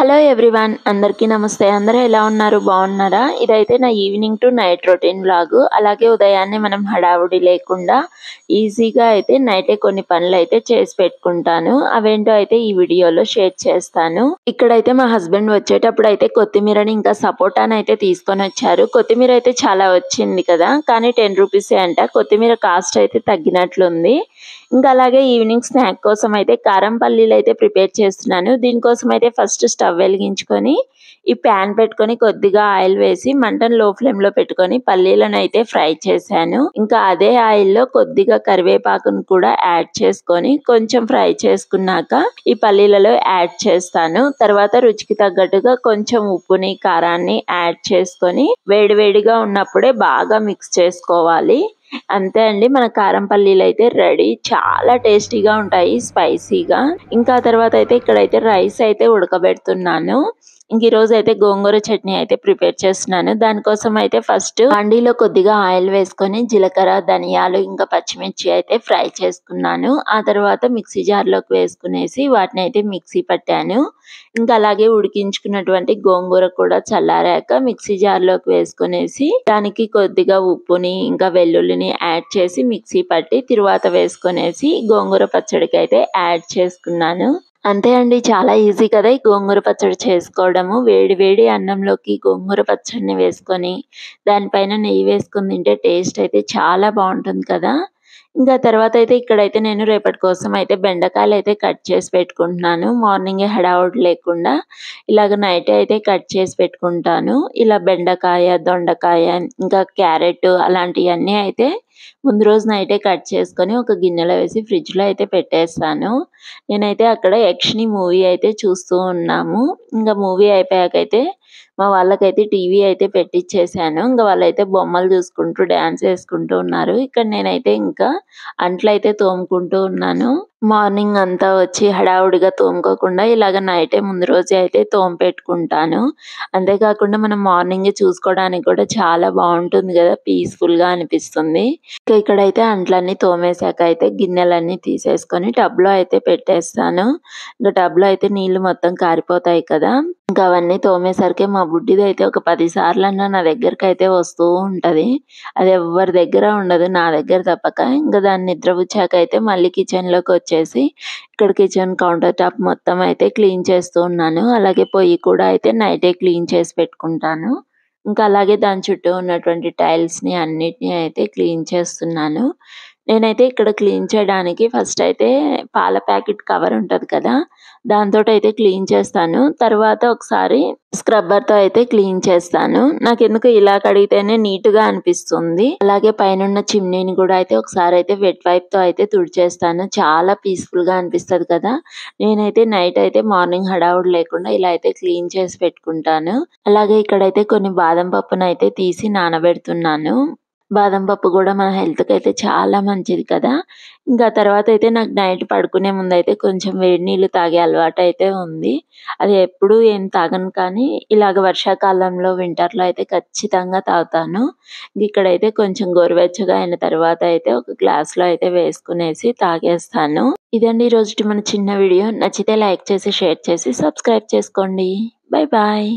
Hello everyone, అందరికీ నమస్తే. అందరూ ఎలా ఉన్నారు? బాగున్నారా? ఇదైతే నా evening to night routine vlog. అలాగే ఉదయాన్నే మనం హడావుడి లేకుండా ఈజీగా అయితే నైటే కొన్ని పనులు అయితే చేసి పెట్టుకుంటాను. అవేంటో అయితే ఈ వీడియోలో షేర్ చేస్తాను. ఇక్కడైతే మా హస్బెండ్ వచ్చేటప్పుడు అయితే కొత్తిమీరని ఇంకా సపోటాని అయితే తీసుకొని వచ్చారు. కొత్తిమీర అయితే చాలా వచ్చింది కదా, కానీ 10 రూపీసే అంట. కొత్తిమీర కాస్ట్ అయితే తగ్గినట్లుంది. ఇంకా అలాగే ఈవినింగ్ స్నాక్ కోసం అయితే కారం పల్లీలు అయితే ప్రిపేర్ చేస్తున్నాను. దీనికోసం అయితే ఫస్ట్ స్టవ్ వెలిగించుకొని ఈ ప్యాన్ పెట్టుకొని కొద్దిగా ఆయిల్ వేసి మంటను లో ఫ్లేమ్లో పెట్టుకొని పల్లీలను అయితే ఫ్రై చేశాను. ఇంకా అదే ఆయిల్లో కొద్దిగా కరివేపాకును కూడా యాడ్ చేసుకొని కొంచెం ఫ్రై చేసుకున్నాక ఈ పల్లీలలో యాడ్ చేస్తాను. తర్వాత రుచికి తగ్గట్టుగా కొంచెం ఉప్పుని కారాన్ని యాడ్ చేసుకొని వేడివేడిగా ఉన్నప్పుడే బాగా మిక్స్ చేసుకోవాలి. అంతే అండి, మన కారం పల్లీలు అయితే రెడీ. చాలా టేస్టీగా ఉంటాయి, స్పైసీగా. ఇంకా తర్వాత అయితే ఇక్కడైతే రైస్ అయితే ఉడకబెడుతున్నాను. ఇంక ఈరోజు అయితే గోంగూర చట్నీ అయితే ప్రిపేర్ చేస్తున్నాను. దానికోసం అయితే ఫస్ట్ బాండీలో కొద్దిగా ఆయిల్ వేసుకొని జీలకర్ర, ధనియాలు ఇంకా పచ్చిమిర్చి అయితే ఫ్రై చేసుకున్నాను. ఆ తర్వాత మిక్సీ జార్లోకి వేసుకునేసి వాటిని అయితే మిక్సీ పట్టాను. ఇంకా అలాగే ఉడికించుకున్నటువంటి గోంగూర కూడా చల్లారాక మిక్సీ జార్లోకి వేసుకునేసి దానికి కొద్దిగా ఉప్పుని ఇంకా వెల్లుల్లిని యాడ్ చేసి మిక్సీ పట్టి తరువాత వేసుకునేసి గోంగూర పచ్చడికి అయితే యాడ్ చేసుకున్నాను. అంతే అండి, చాలా ఈజీ కదా ఈ గోంగూర పచ్చడి చేసుకోవడము. వేడి వేడి అన్నంలోకి గోంగూర పచ్చడిని వేసుకొని దానిపైన నెయ్యి వేసుకొని తింటే టేస్ట్ అయితే చాలా బాగుంటుంది కదా. ఇంకా తర్వాత అయితే ఇక్కడైతే నేను రేపటి కోసం అయితే బెండకాయలు అయితే కట్ చేసి పెట్టుకుంటున్నాను. మార్నింగే హడావుడి లేకుండా ఇలాగ నైట్ అయితే కట్ చేసి పెట్టుకుంటాను. ఇలా బెండకాయ, దొండకాయ ఇంకా క్యారెట్ అలాంటివన్నీ అయితే ముందు రోజు నైటే కట్ చేసుకొని ఒక గిన్నెలో వేసి ఫ్రిడ్జ్లో అయితే పెట్టేస్తాను. నేనైతే అక్కడ యక్షిని మూవీ అయితే చూస్తూ ఉన్నాము. ఇంకా మూవీ అయిపోయాకైతే మా వాళ్ళకైతే టీవీ అయితే పెట్టించేసాను. ఇంకా వాళ్ళైతే బొమ్మలు చూసుకుంటూ డ్యాన్స్ వేసుకుంటూ ఉన్నారు. ఇక్కడ నేనైతే ఇంకా అంట్లయితే తోముకుంటూ ఉన్నాను. మార్నింగ్ అంతా వచ్చి హడావుడిగా తోముకోకుండా ఇలాగ నైటే ముందు రోజే అయితే తోము పెట్టుకుంటాను. అంతేకాకుండా మనం మార్నింగే చూసుకోవడానికి కూడా చాలా బాగుంటుంది కదా, పీస్ఫుల్గా అనిపిస్తుంది. ఇంకా ఇక్కడైతే అంట్లన్నీ తోమేశాక అయితే గిన్నెలన్నీ తీసేసుకొని టబ్లో అయితే పెట్టేస్తాను. ఇంకా టబ్లో అయితే నీళ్లు మొత్తం కారిపోతాయి కదా. ఇంకా అవన్నీ తోమేసరికి మా బుడ్డిది అయితే ఒక 10 సార్లన్నా నా దగ్గరికి అయితే వస్తూ ఉంటది. అది ఎవరి దగ్గర ఉండదు, నా దగ్గర తప్పక. ఇంకా దాన్ని నిద్రపుచ్చాక అయితే మళ్ళీ కిచెన్లోకి వచ్చేసి ఇక్కడ కిచెన్ కౌంటర్ టాప్ మొత్తం అయితే క్లీన్ చేస్తూ ఉన్నాను. అలాగే పొయ్యి కూడా అయితే నైటే క్లీన్ చేసి పెట్టుకుంటాను. ఇంకా అలాగే దాని చుట్టూ ఉన్నటువంటి టైల్స్ని అన్నిటిని అయితే క్లీన్ చేస్తున్నాను. నేనైతే ఇక్కడ క్లీన్ చేయడానికి ఫస్ట్ అయితే పాల ప్యాకెట్ కవర్ ఉంటుంది కదా, దాంతోటైతే క్లీన్ చేస్తాను. తర్వాత ఒకసారి స్క్రబ్బర్తో అయితే క్లీన్ చేస్తాను. నాకెందుకు ఇలా కడిగితేనే నీట్గా అనిపిస్తుంది. అలాగే పైన చిమ్నీని కూడా అయితే ఒకసారి అయితే వెట్ వైప్తో అయితే తుడిచేస్తాను. చాలా పీస్ఫుల్గా అనిపిస్తుంది కదా. నేనైతే నైట్ అయితే మార్నింగ్ హడావుడి లేకుండా ఇలా అయితే క్లీన్ చేసి పెట్టుకుంటాను. అలాగే ఇక్కడైతే కొన్ని బాదం పప్పును అయితే తీసి నానబెడుతున్నాను. బాదం పప్పు కూడా మన హెల్త్కి అయితే చాలా మంచిది కదా. ఇంకా తర్వాత అయితే నాకు నైట్ పడుకునే ముందు అయితే కొంచెం వేడి నీళ్ళు తాగే అలవాటు అయితే ఉంది. అది ఎప్పుడు ఏం తాగను, కానీ ఇలాగ వర్షాకాలంలో వింటర్లో అయితే ఖచ్చితంగా తాగుతాను. ఇక్కడైతే కొంచెం గోరువెచ్చగా అయిన తర్వాత అయితే ఒక గ్లాస్లో అయితే వేసుకునేసి తాగేస్తాను. ఇదండి ఈరోజు మన చిన్న వీడియో. నచ్చితే లైక్ చేసి షేర్ చేసి సబ్స్క్రైబ్ చేసుకోండి. Bye bye.